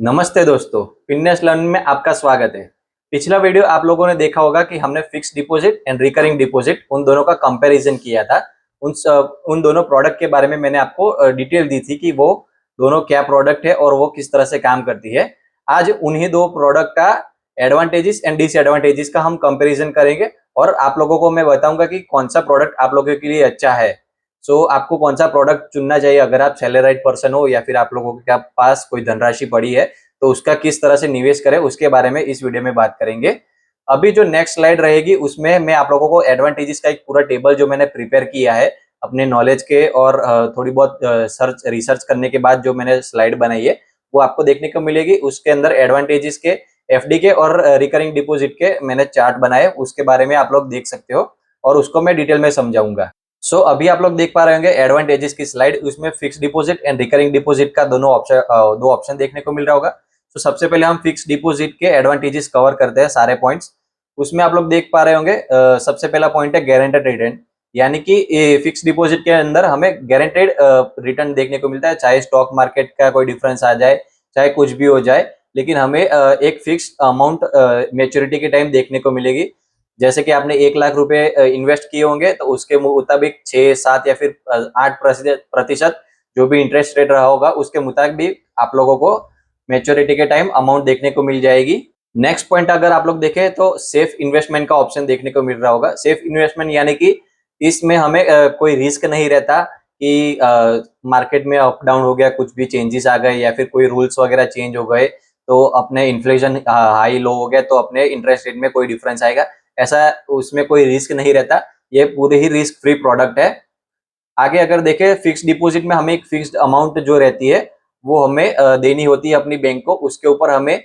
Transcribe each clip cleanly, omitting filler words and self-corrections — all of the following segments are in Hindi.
नमस्ते दोस्तों, फिटनेस लर्न में आपका स्वागत है। पिछला वीडियो आप लोगों ने देखा होगा कि हमने fix deposit and recurring deposit उन दोनों का कंपैरिजन किया था। उन दोनों प्रोडक्ट के बारे में मैंने आपको डिटेल दी थी कि वो दोनों क्या प्रोडक्ट है और वो किस तरह से काम करती है। आज उन्हीं दो प्रोडक्ट का एडवांटेजेस एंड डिसएडवांटेजेस का हम कंपैरिजन करेंगे और आप लोगों को मैं बताऊंगा कि कौन सा प्रोडक्ट आप लोगों के लिए अच्छा है। आपको कौन सा प्रोडक्ट चुनना चाहिए अगर आप सैलराइड पर्सन हो या फिर आप लोगों के पास कोई धनराशि पड़ी है तो उसका किस तरह से निवेश करें उसके बारे में इस वीडियो में बात करेंगे। अभी जो नेक्स्ट स्लाइड रहेगी उसमें मैं आप लोगों को एडवांटेजेस का एक पूरा टेबल जो मैंने प्रिपेयर किया है अपने नॉलेज के और थोड़ी बहुत सर्च रिसर्च करने के बाद जो मैंने स्लाइड बनाई है वो आपको देखने को मिलेगी। उसके अंदर एडवांटेजेस के, एफडी के और रिकरिंग डिपॉजिट के मैंने चार्ट बनाए, उसके बारे में आप लोग देख सकते हो और उसको मैं डिटेल में समझाऊंगा। अभी आप लोग देख पा रहे होंगे एडवांटेजेस की स्लाइड, उसमें fix deposit and recurring deposit का दो ऑप्शन देखने को मिल रहा होगा। सबसे पहले हम फिक्स डिपॉजिट के एडवांटेजेस कवर करते हैं सारे पॉइंट्स। उसमें आप लोग देख पा रहे होंगे सबसे पहला पॉइंट है गारंटेड रिटर्न, यानी कि फिक्स डिपॉजिट के अंदर हमें गारंटेड रिटर्न देखने को मिलता है। चाहे स्टॉक मार्केट का कोई डिफरेंस आ जाए, चाहे कुछ भी हो जाए, लेकिन हमें एक फिक्स अमाउंट मेच्योरिटी के टाइम देखने को मिलेगी। जैसे कि आपने 1 लाख रुपए इन्वेस्ट किए होंगे तो उसके मुताबिक 6, 7 या फिर 8% जो भी इंटरेस्ट रेट रहा होगा उसके मुताबिक भी आप लोगों को मैच्योरिटी के टाइम अमाउंट देखने को मिल जाएगी। नेक्स्ट पॉइंट अगर आप लोग देखें तो सेफ इन्वेस्टमेंट का ऑप्शन देखने को मिल रहा होगा। सेफ इन्वेस्टमेंट यानी कि इसमें हमें कोई रिस्क नहीं रहता कि मार्केट में अप डाउन हो गया, कुछ भी चेंजेस आ गए या फिर कोई रूल्स वगैरह चेंज हो गए तो अपने इन्फ्लेशन हाई लो हो गया तो अपने इंटरेस्ट रेट में कोई डिफरेंस आएगा, ऐसा उसमें कोई रिस्क नहीं रहता। ये पूरे ही रिस्क फ्री प्रोडक्ट है। आगे अगर देखें फिक्स डिपॉजिट में हमें एक फिक्स्ड अमाउंट जो रहती है वो हमें देनी होती है अपनी बैंक को, उसके ऊपर हमें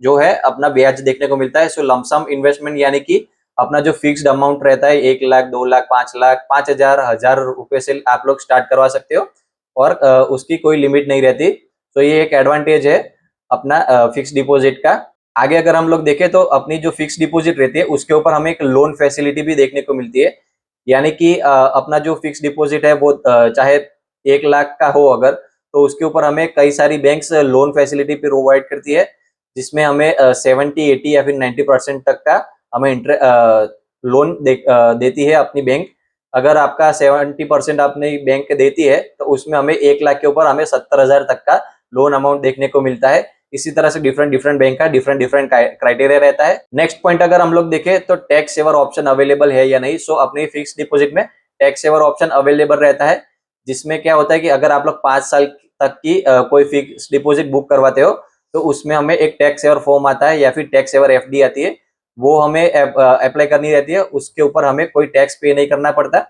जो है अपना ब्याज देखने को मिलता है। लमसम इन्वेस्टमेंट यानी कि अपना जो फिक्स्ड अमाउंट रहता है 1 लाख, 2 लाख, 5 लाख, 5,000, 1,000 रुपए से आप लोग स्टार्ट करवा सकते हो और उसकी कोई लिमिट नहीं रहती। ये एक एडवांटेज है अपना फिक्स डिपॉजिट का। आगे अगर हम लोग देखें तो अपनी जो फिक्स डिपॉजिट रहती है उसके ऊपर हमें एक लोन फैसिलिटी भी देखने को मिलती है, यानी कि अपना जो फिक्स डिपॉजिट है वो चाहे 1 लाख का हो अगर, तो उसके ऊपर हमें कई सारी बैंक्स लोन फैसिलिटी भी प्रोवाइड करती है, जिसमें हमें 70, 80 या फिर 90% तक का हमें लोन देती है अपनी बैंक। अगर आपका 70% अपनी बैंक देती है तो उसमें हमें 1 लाख के ऊपर हमें 70,000 तक का लोन अमाउंट देखने को मिलता है। इसी तरह से डिफरेंट डिफरेंट बैंक का डिफरेंट डिफरेंट क्राइटेरिया रहता है। नेक्स्ट पॉइंट अगर हम लोग देखें तो टैक्स सेवर ऑप्शन अवेलेबल है या नहीं। अपने फिक्स डिपॉजिट में टैक्स सेवर ऑप्शन अवेलेबल रहता है, जिसमें क्या होता है कि अगर आप लोग 5 साल तक की कोई फिक्स डिपॉजिट बुक करवाते हो तो उसमें हमें एक टैक्स सेवर फॉर्म आता है या फिर टैक्स सेवर एफडी आती है, वो हमें अप्लाई करनी रहती है। उसके ऊपर हमें कोई टैक्स पे नहीं करना पड़ता।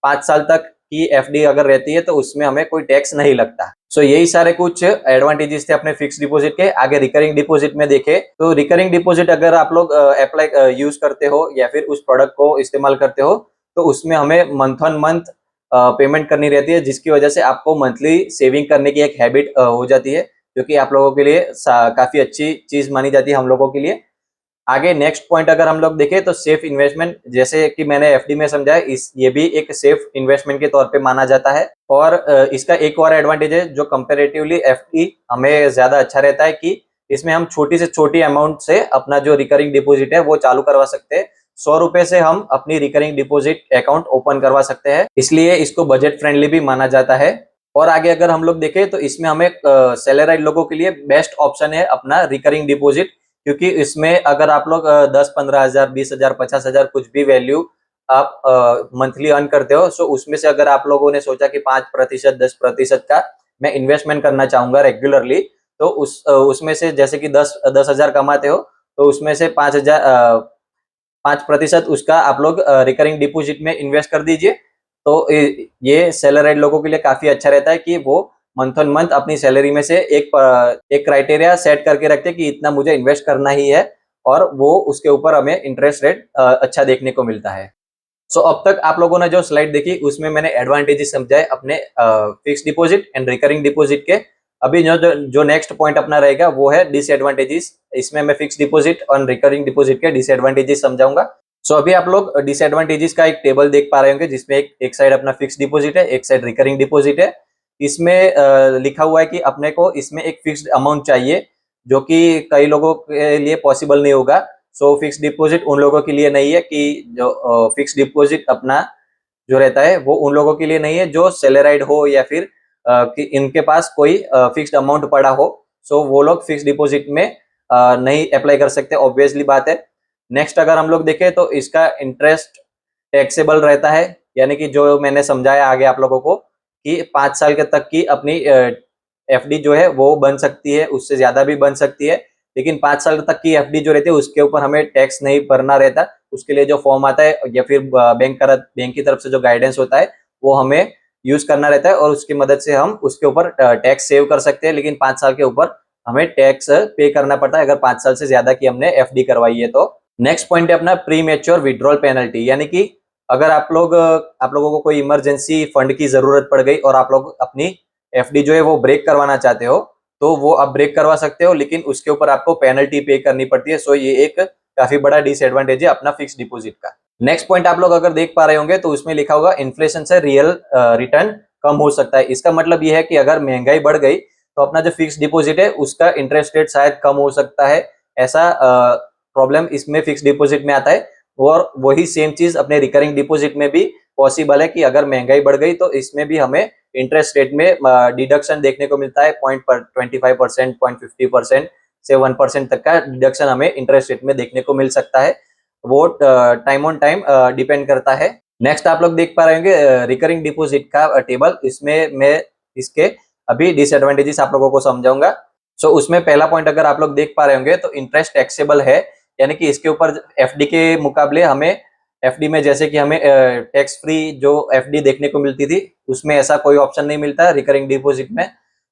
5 साल तक की एफडी अगर रहती है तो उसमें हमें कोई टैक्स नहीं लगता। यही सारे कुछ एडवांटेजेस थे अपने फिक्स डिपॉजिट के। आगे रिकरिंग डिपॉजिट में देखें तो रिकरिंग डिपॉजिट अगर आप लोग अप्लाई यूज करते हो या फिर उस प्रोडक्ट को इस्तेमाल करते हो तो उसमें हमें मंथ ऑन मंथ पेमेंट करनी रहती है, जिसकी वजह से आपको मंथली सेविंग करने की एक हैबिट हो जाती है, जो कि आप लोगों के लिए काफी अच्छी चीज मानी जाती है हम लोगों के लिए। आगे नेक्स्ट पॉइंट अगर हम लोग देखें तो सेफ इन्वेस्टमेंट, जैसे कि मैंने एफडी में समझाया, इस ये भी एक सेफ इन्वेस्टमेंट के तौर पे माना जाता है। और इसका एक और एडवांटेज है जो कंपैरेटिवली एफडी हमें ज्यादा अच्छा रहता है कि इसमें हम छोटी से छोटी अमाउंट से अपना जो रिकरिंग डिपॉजिट है वो चालू करवा सकते हैं। 100 रुपए से हम अपनी रिकरिंग डिपॉजिट अकाउंट ओपन करवा सकते हैं, इसलिए इसको बजट फ्रेंडली भी माना जाता है। और आगे अगर हम लोग देखें तो इसमें हमें सैलराइड लोगों के लिए बेस्ट ऑप्शन है अपना रिकरिंग डिपॉजिट, क्योंकि इसमें अगर आप लोग 10-15 हजार, 20 हजार, 50 हजार कुछ भी वैल्यू आप मंथली अर्न करते हो, उसमें से अगर आप लोगों ने सोचा कि 5%, 10% का मैं इन्वेस्टमेंट करना चाहूंगा रेगुलरली, तो उसमें से जैसे कि 10 हजार कमाते हो तो उसमें से 5% उसका आप लोग रिकरिंग डिपॉजिट में इन्वेस्ट कर दीजिए। तो ये सैलराइड लोगों के लिए काफी अच्छा रहता है कि वो मंथ ऑन मंथ अपनी सैलरी में से एक क्राइटेरिया सेट करके रखते हैं कि इतना मुझे इन्वेस्ट करना ही है, और वो उसके ऊपर हमें इंटरेस्ट रेट अच्छा देखने को मिलता है। अब तक आप लोगों ने जो स्लाइड देखी उसमें मैंने एडवांटेजेस समझाए अपने fix deposit and recurring deposit के। अभी जो नेक्स्ट पॉइंट अपना रहेगा वो है डिसएडवांटेजेस। इसमें मैं फिक्स डिपॉजिट और रिकरिंग डिपॉजिट के डिसएडवांटेजेस समझाऊंगा। अभी आप लोग डिसएडवांटेजेस का एक टेबल देख पा रहे होंगे, जिसमें एक साइड अपना फिक्स डिपॉजिट है, एक साइड रिकरिंग डिपॉजिट है। इसमें लिखा हुआ है कि अपने को इसमें एक फिक्स्ड अमाउंट चाहिए, जो कि कई लोगों के लिए पॉसिबल नहीं होगा। सो फिक्स्ड डिपॉजिट उन लोगों के लिए नहीं है कि जो फिक्स्ड डिपॉजिट अपना जो रहता है वो उन लोगों के लिए नहीं है जो सैलराइड हो या फिर कि इनके पास कोई फिक्स्ड अमाउंट पड़ा हो। सो वो लोग फिक्स्ड डिपॉजिट में नहीं अप्लाई कर सकते, ऑब्वियसली बात है। नेक्स्ट अगर हम लोग देखें तो इसका इंटरेस्ट टैक्सेबल रहता है, यानी कि जो मैंने समझाया आगे आप लोगों को कि 5 साल के तक की अपनी एफडी जो है वो बन सकती है, उससे ज्यादा भी बन सकती है, लेकिन 5 साल तक की एफडी जो रहती है उसके ऊपर हमें टैक्स नहीं भरना रहता। उसके लिए जो फॉर्म आता है या फिर बैंक की तरफ से जो गाइडेंस होता है वो हमें यूज करना रहता है, और उसकी मदद से हम उसके ऊपर टैक्स सेव कर सकते हैं। लेकिन 5 साल के ऊपर हमें टैक्स पे करना पड़ता है अगर 5 साल से ज्यादा की हमने एफडी करवाई है तो। नेक्स्ट पॉइंट है अपना प्री मैच्योर विड्रॉल पेनल्टी, यानी कि अगर आप लोगों को कोई इमरजेंसी फंड की जरूरत पड़ गई और आप लोग अपनी एफडी जो है वो ब्रेक करवाना चाहते हो, तो वो आप ब्रेक करवा सकते हो, लेकिन उसके ऊपर आपको पेनल्टी पे करनी पड़ती है। सो ये एक काफी बड़ा डिसएडवांटेज है अपना फिक्स डिपॉजिट का। नेक्स्ट पॉइंट आप लोग अगर देख पा रहे होंगे तो उसमें लिखा होगा इन्फ्लेशन से रियल रिटर्न कम हो सकता है। इसका मतलब ये है कि अगर महंगाई बढ़ गई तो अपना जो फिक्स डिपॉजिट है उसका इंटरेस्ट रेट शायद कम हो सकता है, ऐसा प्रॉब्लम इसमें फिक्स डिपॉजिट में आता है। और वही सेम चीज अपने रिकरिंग डिपॉजिट में भी पॉसिबल है कि अगर महंगाई बढ़ गई तो इसमें भी हमें इंटरेस्ट रेट में डिडक्शन देखने को मिलता है, 0.25%, 0.50% से 1% तक का डिडक्शन हमें इंटरेस्ट रेट में देखने को मिल सकता है। वो टाइम ऑन टाइम डिपेंड करता है। नेक्स्ट आप लोग देख पा रहे होंगे रिकरिंग डिपॉजिट का टेबल, इसमें मैं इसके अभी डिसएडवांटेजेस आप लोगों को समझाऊंगा। सो उसमें पहला पॉइंट अगर आप लोग देख पा रहे होंगे तो इंटरेस्ट टैक्सेबल है, यानी कि इसके ऊपर एफडी के मुकाबले हमें एफडी में जैसे कि हमें टैक्स फ्री जो एफडी देखने को मिलती थी उसमें ऐसा कोई ऑप्शन नहीं मिलता रिकरिंग डिपॉजिट में।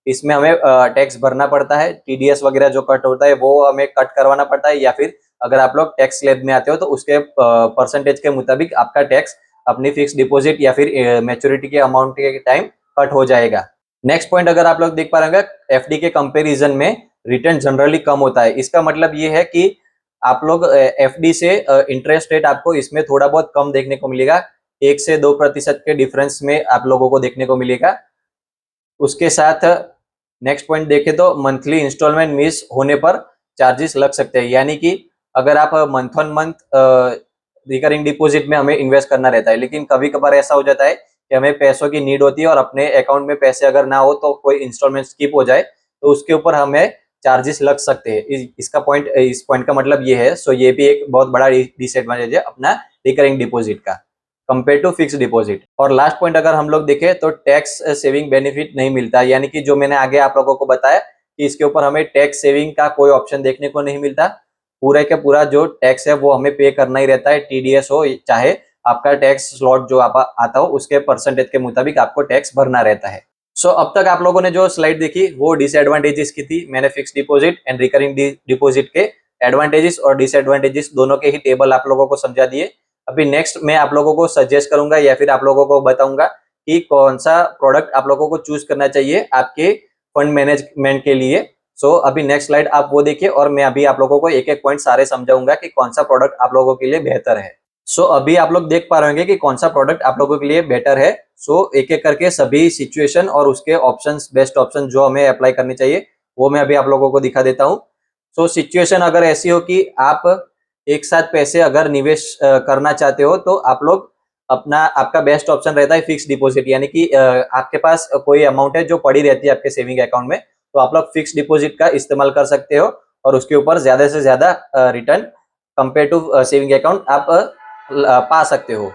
इसमें हमें टैक्स भरना पड़ता है, टीडीएस वगैरह जो कट होता है वो हमें कट करवाना पड़ता है, या फिर अगर आप लोग टैक्स स्लैब में आते हो तो उसके परसेंटेज के मुताबिक आपका टैक्स अपनी फिक्स डिपॉजिट या फिर मैच्योरिटी के अमाउंट के टाइम कट हो जाएगा। नेक्स्ट पॉइंट अगर आप लोग देख पा रहे होंगे एफडी के कंपैरिजन में रिटर्न जनरली कम होता है। इसका मतलब ये है कि आप लोग एफडी से इंटरेस्ट रेट आपको इसमें थोड़ा बहुत कम देखने को मिलेगा, 1 से 2% के डिफरेंस में आप लोगों को देखने को मिलेगा। उसके साथ नेक्स्ट पॉइंट देखें तो मंथली इंस्टॉलमेंट मिस होने पर चार्जेस लग सकते हैं, यानी कि अगर आप month on month recurring deposit में हमें इन्वेस्ट करना रहता है, लेकिन कभी कभार ऐसा हो जाता है कि हमें पैसों की नीड होती है और अपने अकाउंट में पैसे अगर ना हो तो कोई इंस्टॉलमेंट स्किप हो जाए तो उसके ऊपर हमें चार्जेस लग सकते हैं। इस पॉइंट का मतलब ये है। सो ये भी एक बहुत बड़ा डिसएडवांटेज है अपना रिकरिंग डिपॉजिट का कंपेयर टू फिक्स डिपॉजिट। और लास्ट पॉइंट अगर हम लोग देखें तो टैक्स सेविंग बेनिफिट नहीं मिलता, यानी कि जो मैंने आगे आप लोगों को बताया कि इसके ऊपर हमें टैक्स सेविंग का कोई ऑप्शन देखने को नहीं मिलता। पूरा का पूरा जो टैक्स है वो हमें पे करना ही रहता है, टीडीएस हो चाहे आपका टैक्स स्लॉट जो आता हो उसके परसेंटेज के मुताबिक आपको टैक्स भरना रहता है। सो अब तक आप लोगों ने जो स्लाइड देखी वो डिसएडवांटेजेस की थी। मैंने fix deposit and recurring deposit के एडवांटेजेस और डिसएडवांटेजेस दोनों के ही टेबल आप लोगों को समझा दिए। अभी नेक्स्ट मैं आप लोगों को सजेस्ट करूंगा या फिर आप लोगों को बताऊंगा कि कौन सा प्रोडक्ट आप लोगों को चूज करना चाहिए आपके फंड मैनेजमेंट के लिए। सो अभी नेक्स्ट स्लाइड आप वो देखिए और मैं अभी आप लोगों को एक एक पॉइंट सारे समझाऊंगा कि कौन सा प्रोडक्ट आप लोगों के लिए बेहतर है। सो अभी आप लोग देख पा रहे होंगे कि कौन सा प्रोडक्ट आप लोगों के लिए बेटर है। सो एक एक करके सभी सिचुएशन और उसके ऑप्शंस, बेस्ट ऑप्शन जो हमें अप्लाई करनी चाहिए वो मैं अभी आप लोगों को दिखा देता हूँ। सो सिचुएशन अगर ऐसी हो कि आप एक साथ पैसे अगर निवेश करना चाहते हो तो आप लोग आपका बेस्ट ऑप्शन रहता है फिक्स डिपॉजिट, यानी कि आपके पास कोई अमाउंट है जो पड़ी रहती है आपके सेविंग अकाउंट में, तो आप लोग फिक्स डिपॉजिट का इस्तेमाल कर सकते हो और उसके ऊपर ज्यादा से ज्यादा return compare to saving account आप पा सकते हो।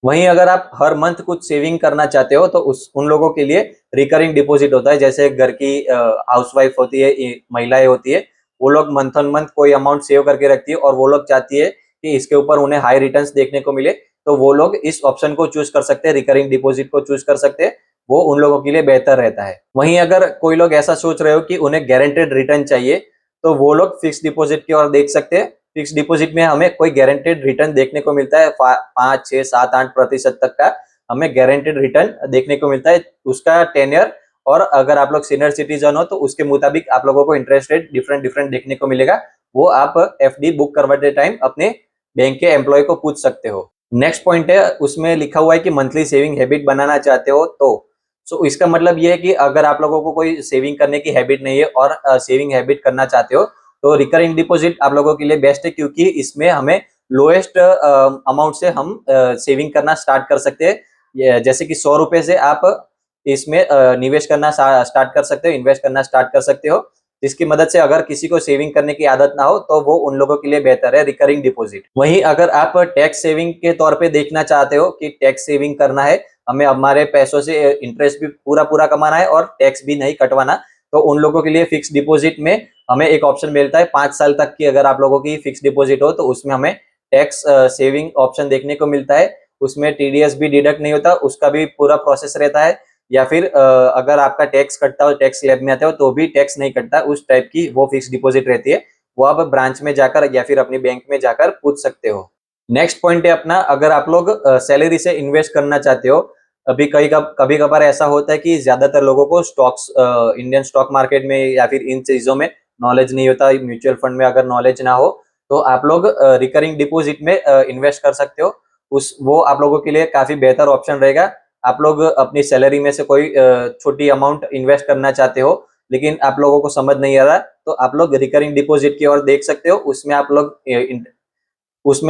वहीं अगर आप हर मंथ कुछ सेविंग करना चाहते हो तो उन लोगों के लिए रिकरिंग डिपॉजिट होता है। जैसे घर की हाउसवाइफ होती है, महिलाएं होती है, वो लोग मंथ ऑन मंथ कोई अमाउंट सेव करके रखती है और वो लोग चाहती है कि इसके ऊपर उन्हें हाई रिटर्न्स देखने को मिले, तो वो लोग इस ऑप्शन को चूज कर सकते हैं, रिकरिंग डिपॉजिट को चूज कर सकते हैं। वो उन लोगों के लिए बेहतर रहता है। वहीं अगर कोई लोग ऐसा सोच रहे हो कि उन्हें गारंटेड रिटर्न चाहिए तो वो लोग फिक्स डिपॉजिट की ओर देख सकते हैं। फिक्स डिपॉजिट में हमें कोई गारंटेड रिटर्न देखने को मिलता है, 5, 6, 7, 8% तक का हमें गारंटेड रिटर्न देखने को मिलता है। उसका टेन्योर और अगर आप लोग सीनियर सिटीजन हो तो उसके मुताबिक आप लोगों को इंटरेस्ट रेट डिफरेंट डिफरेंट देखने को मिलेगा। वो आप एफडी बुक करवाते टाइम अपने बैंक के एम्प्लॉय को पूछ सकते हो। नेक्स्ट पॉइंट है, उसमें लिखा हुआ है कि मंथली सेविंग हैबिट बनाना चाहते हो तो सो इसका मतलब ये है कि अगर आप लोगों को कोई सेविंग करने की हैबिट नहीं है और सेविंग हैबिट करना चाहते हो तो रिकरिंग डिपॉजिट आप लोगों के लिए बेस्ट है, क्योंकि इसमें हमें लोएस्ट अमाउंट से हम सेविंग करना स्टार्ट कर सकते हैं। जैसे कि 100 रुपए से आप इसमें निवेश करना स्टार्ट कर सकते हो, इन्वेस्ट करना स्टार्ट कर सकते हो, जिसकी मदद से अगर किसी को सेविंग करने की आदत ना हो तो वो उन लोगों के लिए बेहतर है रिकरिंग डिपॉजिट। वहीं अगर आप टैक्स सेविंग के तौर पे देखना चाहते हो कि टैक्स सेविंग करना है, हमें हमारे पैसों से इंटरेस्ट भी पूरा पूरा कमाना है और टैक्स भी नहीं कटवाना, तो उन लोगों के लिए फिक्स डिपॉजिट में हमें एक ऑप्शन मिलता है 5 साल तक की। अगर आप लोगों की फिक्स डिपॉजिट हो तो उसमें हमें टैक्स सेविंग ऑप्शन देखने को मिलता है। उसमें टीडीएस भी डिडक्ट नहीं होता, उसका भी पूरा प्रोसेस रहता है। या फिर अगर आपका टैक्स कटता हो, टैक्स स्लैब में आते हो तो भी टैक्स नहीं कटता, उस टाइप की वो फिक्स डिपॉजिट रहती है। वो आप ब्रांच में जाकर या फिर अपनी बैंक में जाकर पूछ सकते हो। नेक्स्ट पॉइंट है अपना, अगर आप लोग सैलरी से इन्वेस्ट करना चाहते हो, अभी कभी कभार ऐसा होता है कि ज्यादातर लोगों को स्टॉक्स, इंडियन स्टॉक मार्केट में या फिर इन चीजों में नॉलेज नहीं होता, म्यूचुअल फंड में अगर नॉलेज ना हो तो आप लोग रिकरिंग डिपॉजिट में इन्वेस्ट कर सकते हो। उस वो आप लोगों के लिए काफी बेहतर ऑप्शन रहेगा। आप लोग अपनी सैलरी में से कोई छोटी अमाउंट इन्वेस्ट करना चाहते हो लेकिन आप लोगों को समझ नहीं आ रहा, तो आप लोग रिकरिंग डिपॉजिट की ओर देख सकते हो। उसमें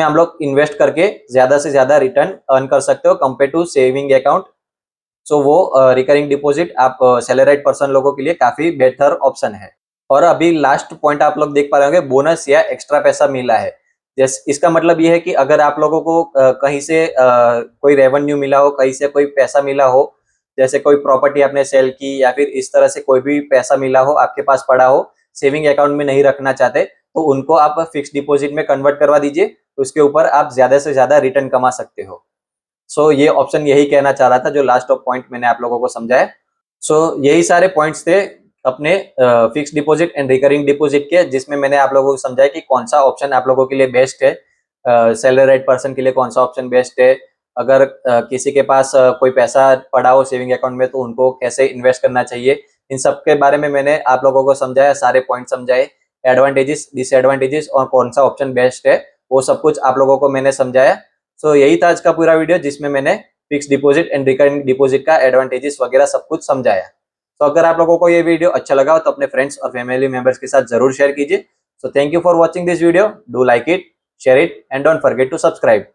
आप लोग इन्वेस्ट करके ज्यादा से ज्यादा रिटर्न अर्न कर सकते हो कंपेयर टू सेविंग अकाउंट। सो वो रिकरिंग डिपॉजिट आप सैलरीड पर्सन लोगों के लिए काफी बेहतर ऑप्शन है। और अभी लास्ट पॉइंट आप लोग देख पा रहे होंगे, बोनस या एक्स्ट्रा पैसा मिला है। जैसे इसका मतलब ये है कि अगर आप लोगों को कहीं से कोई रेवेन्यू मिला हो, कहीं से कोई पैसा मिला हो, जैसे कोई प्रॉपर्टी आपने सेल की या फिर इस तरह से कोई भी पैसा मिला हो आपके पास पड़ा हो, सेविंग अकाउंट में नहीं रखना चाहते, तो उनको आप फिक्स डिपॉजिट में कन्वर्ट करवा दीजिए। उसके ऊपर आप ज्यादा से ज्यादा रिटर्न कमा सकते हो। सो ये ऑप्शन यही कहना चाह रहा था, जो लास्ट ऑफ पॉइंट मैंने आप लोगों को समझाया। सो यही सारे पॉइंट्स थे अपने fix deposit and recurring deposit के, जिसमें मैंने आप लोगों को समझाया कि कौन सा ऑप्शन आप लोगों के लिए बेस्ट है, सैलरीड पर्सन के लिए कौन सा ऑप्शन बेस्ट है। अगर किसी के पास कोई पैसा पड़ा हो सेविंग अकाउंट में तो उनको कैसे इन्वेस्ट करना चाहिए, इन सब के बारे में मैंने आप लोगों को समझाया, सारे पॉइंट समझाए, एडवांटेजेस डिसएडवांटेजेस और कौन सा ऑप्शन बेस्ट है वो सब कुछ आप लोगों को मैंने समझाया। सो यही था आज का पूरा वीडियो, जिसमें मैंने fix deposit and recurring deposit का एडवांटेजेस वगैरह सब कुछ समझाया। तो अगर आप लोगों को ये वीडियो अच्छा लगा हो तो अपने फ्रेंड्स और फैमिली मेंबर्स के साथ जरूर शेयर कीजिए। So thank you for watching this video, do like it, share it and don't forget to subscribe.